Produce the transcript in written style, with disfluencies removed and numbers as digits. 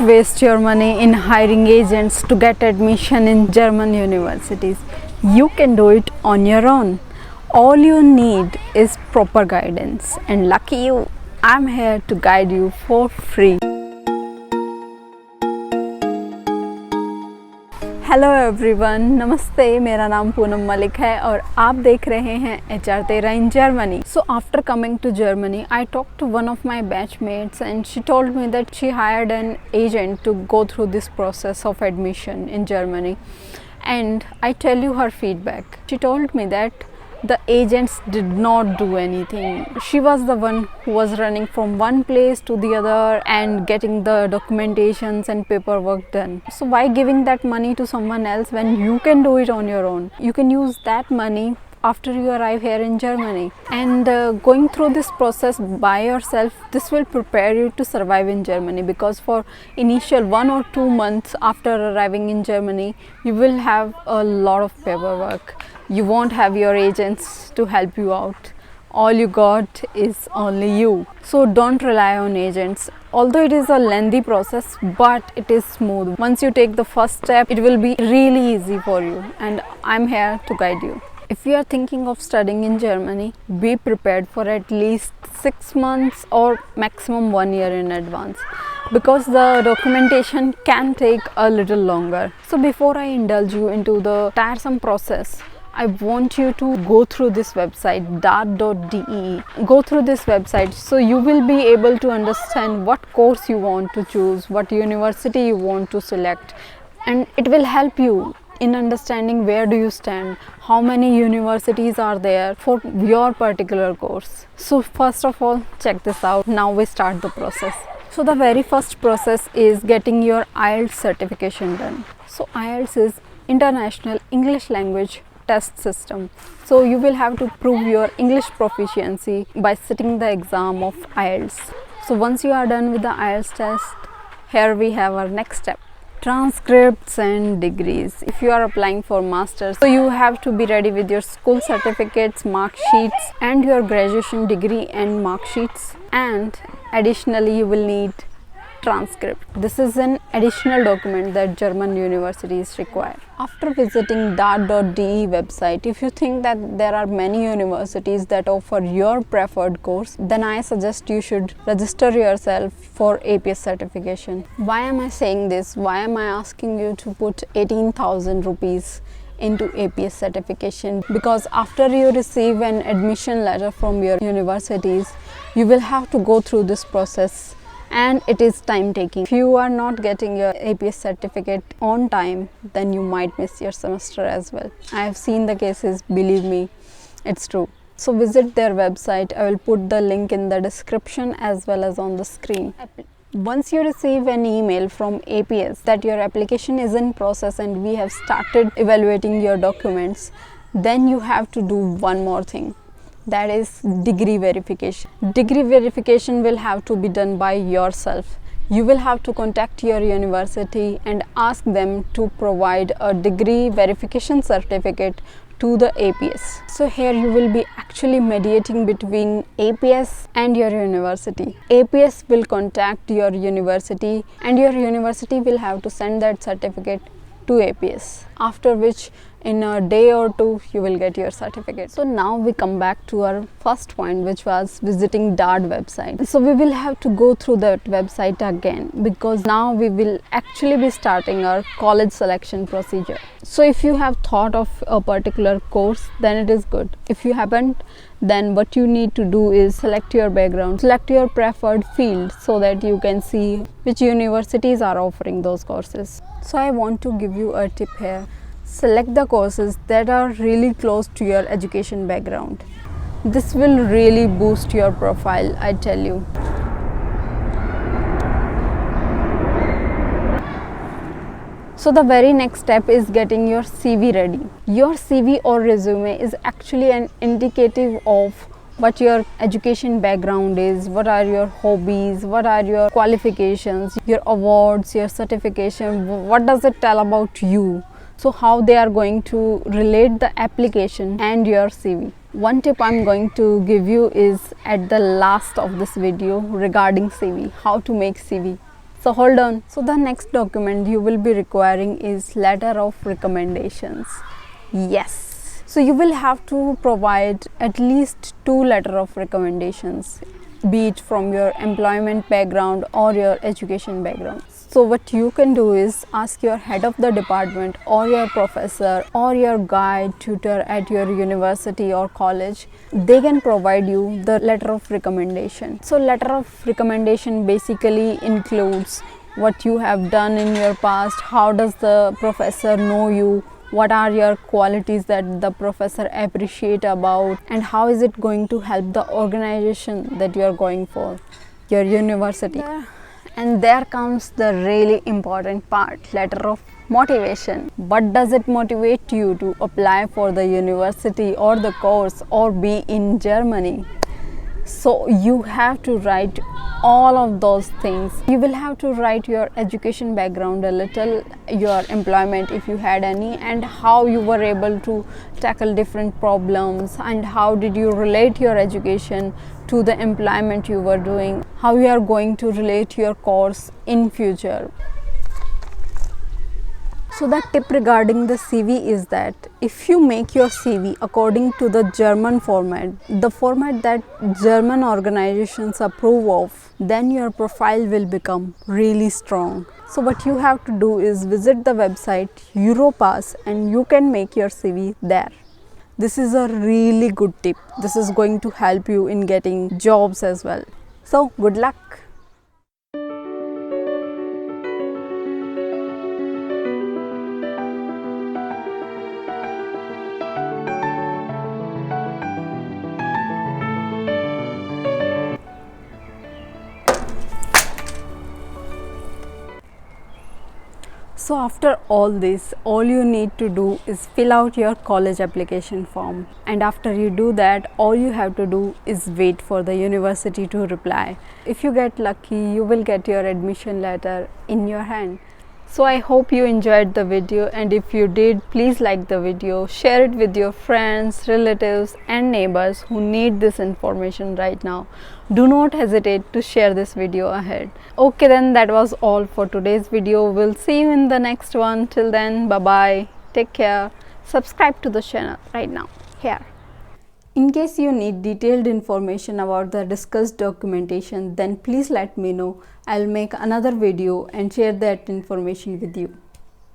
Don't waste your money in hiring agents to get admission in German universities. You can do it on your own. All you need is proper guidance, and lucky you, I'm here to guide you for free. Hello everyone, नमस्ते। मेरा नाम पूनम मलिक है और आप देख रहे हैं HR13 in Germany. So after coming to Germany, I talked to one of my batchmates and she told me that she hired an agent to go through this process of admission in Germany. And I tell you her feedback. She told me that the agents did not do anything. She was the one who was running from one place to the other and getting the documentations and paperwork done. So why giving that money to someone else when you can do it on your own? You can use that money after you arrive here in Germany, and going through this process by yourself, this will prepare you to survive in Germany, because for initial 1 or 2 months after arriving in Germany, you will have a lot of paperwork. You won't have your agents to help you out. All you got is only you. So don't rely on agents. Although it is a lengthy process, but it is smooth. Once you take the first step, it will be really easy for you, and I'm here to guide you. If you are thinking of studying in Germany, be prepared for at least 6 months or maximum 1 year in advance, because the documentation can take a little longer. So before I indulge you into the tiresome process, I want you to go through this website, dart.de. Go through this website so you will be able to understand what course you want to choose, what university you want to select, and it will help you in understanding where do you stand, how many universities are there for your particular course. So first of all, check this out. Now we start the process. So the very first process is getting your IELTS certification done. So IELTS is International English Language Test System. So you will have to prove your English proficiency by sitting the exam of IELTS. So once you are done with the IELTS test, here we have our next step: transcripts and degrees. If you are applying for masters, so you have to be ready with your school certificates, mark sheets, and your graduation degree and mark sheets. And additionally, you will need transcript. This is an additional document that German universities require. After visiting dart.de website, if you think that there are many universities that offer your preferred course, then I suggest you should register yourself for APS certification. Why am I saying this? Why am I asking you to put 18,000 rupees into APS certification? Because after you receive an admission letter from your universities, you will have to go through this process, and it is time taking. If you are not getting your APS certificate on time, then you might miss your semester as well. I have seen the cases, believe me, it's true. So visit their website. I will put the link in the description as well as on the screen. Once you receive an email from APS that your application is in process and we have started evaluating your documents, then you have to do one more thing. That is degree verification. Degree verification will have to be done by yourself. You will have to contact your university and ask them to provide a degree verification certificate to the APS. So here you will be actually mediating between APS and your university. APS will contact your university and your university will have to send that certificate to APS, after which in a day or two you will get your certificate. So now we come back to our first point, which was visiting DART website. So we will have to go through that website again, because now we will actually be starting our college selection procedure. So if you have thought of a particular course, then it is good. If you haven't, then what you need to do is select your background, select your preferred field, so that you can see which universities are offering those courses. So I want to give you a tip here. Select the courses that are really close to your education background. This will really boost your profile, I tell you. So the very next step is getting your CV ready. Your CV or resume is actually an indicative of what your education background is, what are your hobbies, what are your qualifications, your awards, your certification, what does it tell about you. So how they are going to relate the application and your CV. One tip I'm going to give you is at the last of this video regarding CV, how to make CV So hold on. So the next document you will be requiring is letter of recommendations. Yes. So you will have to provide at least 2 letter of recommendations, be it from your employment background or your education background. So what you can do is ask your head of the department or your professor or your guide tutor at your university or college. They can provide you the letter of recommendation. So letter of recommendation basically includes what you have done in your past, how does the professor know you, what are your qualities that the professor appreciate about, and how is it going to help the organization that you are going for, your university. And there comes the really important part, letter of motivation. What does it motivate you to apply for the university or the course or be in Germany? So you have to write all of those things. You will have to write your education background a little, your employment if you had any, and how you were able to tackle different problems, and how did you relate your education to the employment you were doing, how you are going to relate your course in future. So the tip regarding the CV is that if you make your CV according to the German format, the format that German organizations approve of, then your profile will become really strong. So what you have to do is visit the website Europass and you can make your CV there. This is a really good tip. This is going to help you in getting jobs as well. So good luck. So after all this, all you need to do is fill out your college application form, and after you do that, all you have to do is wait for the university to reply. If you get lucky, you will get your admission letter in your hand. So I hope you enjoyed the video, and if you did, please like the video, share it with your friends, relatives and neighbors who need this information right now. Do not hesitate to share this video ahead. Okay then, that was all for today's video. We'll see you in the next one. Till then, bye bye. Take care. Subscribe to the channel right now here. In case you need detailed information about the discussed documentation, then please let me know. I'll make another video and share that information with you.